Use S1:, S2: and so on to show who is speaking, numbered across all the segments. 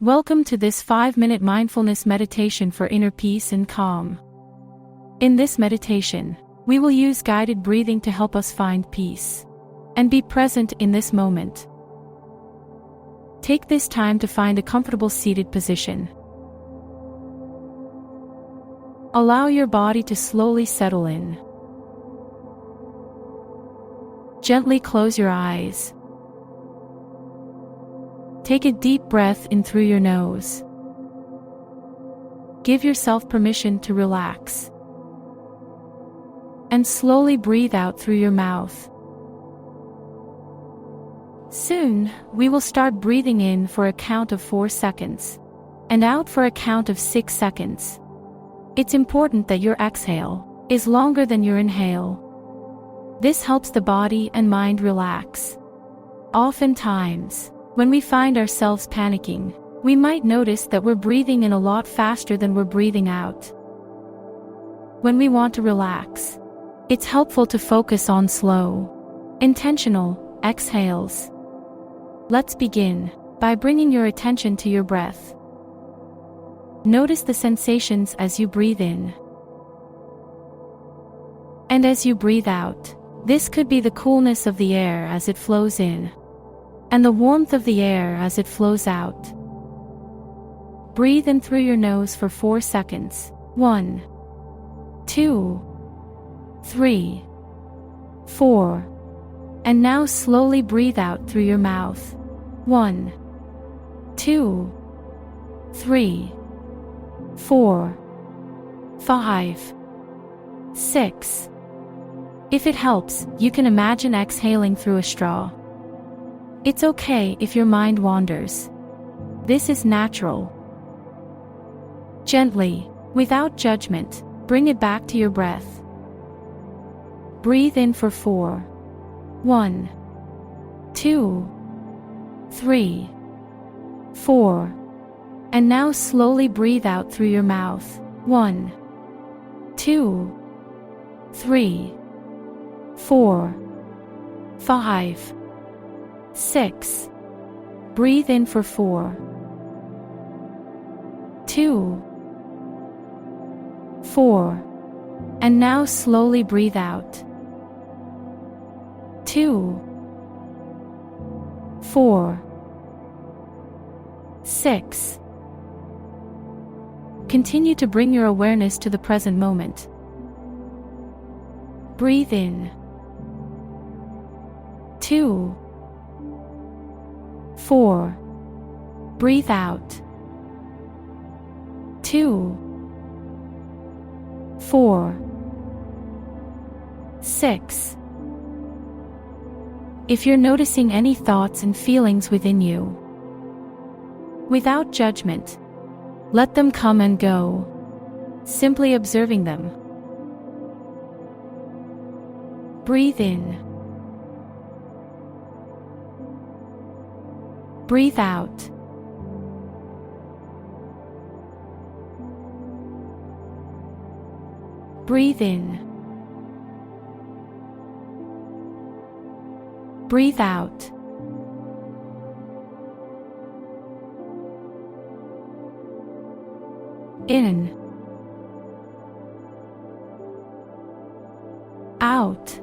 S1: Welcome to this 5-minute mindfulness meditation for inner peace and calm. In this meditation, we will use guided breathing to help us find peace and be present in this moment. Take this time to find a comfortable seated position. Allow your body to slowly settle in. Gently close your eyes. Take a deep breath in through your nose. Give yourself permission to relax. And slowly breathe out through your mouth. Soon, we will start breathing in for a count of 4 seconds, and out for a count of 6 seconds. It's important that your exhale is longer than your inhale. This helps the body and mind relax. Oftentimes, when we find ourselves panicking, we might notice that we're breathing in a lot faster than we're breathing out. When we want to relax, it's helpful to focus on slow, intentional exhales. Let's begin by bringing your attention to your breath. Notice the sensations as you breathe in. And as you breathe out, this could be the coolness of the air as it flows in, and the warmth of the air as it flows out. Breathe in through your nose for 4 seconds. 1, 2, 3, 4. And now slowly breathe out through your mouth. 1, 2, 3, 4, 5, 6. If it helps, you can imagine exhaling through a straw. It's okay if your mind wanders. This is natural. Gently, without judgment, bring it back to your breath. Breathe in for 4. 1, 2, 3, 4. And now slowly breathe out through your mouth. 1, 2, 3, 4, 5, 6. Breathe in for 4, 2, 4. And now slowly breathe out. 2, 4, 6. Continue to bring your awareness to the present moment. Breathe in. 2, 4. Breathe out. 2, 4, 6. If you're noticing any thoughts and feelings within you, without judgment, let them come and go, simply observing them. Breathe in. Breathe out. Breathe in. Breathe out. In. Out.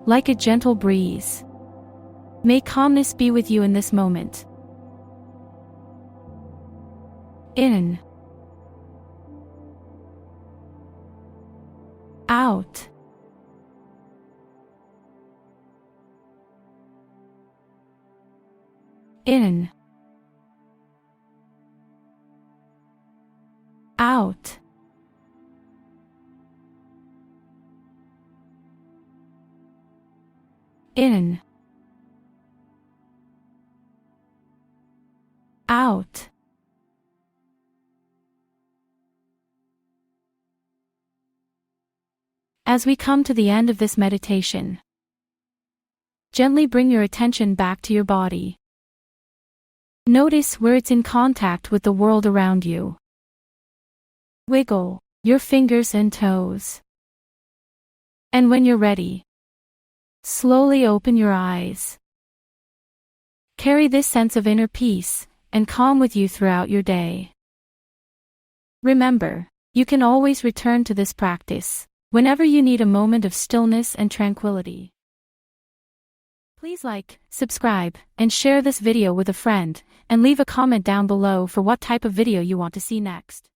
S1: Like a gentle breeze, may calmness be with you in this moment. In. Out. In. Out. In. Out. As we come to the end of this meditation, gently bring your attention back to your body. Notice where it's in contact with the world around you. Wiggle your fingers and toes. And when you're ready, Slowly open your eyes. Carry this sense of inner peace and calm with you throughout your day. Remember, you can always return to this practice whenever you need a moment of stillness and tranquility. Please like, subscribe, and share this video with a friend, and leave a comment down below for what type of video you want to see next.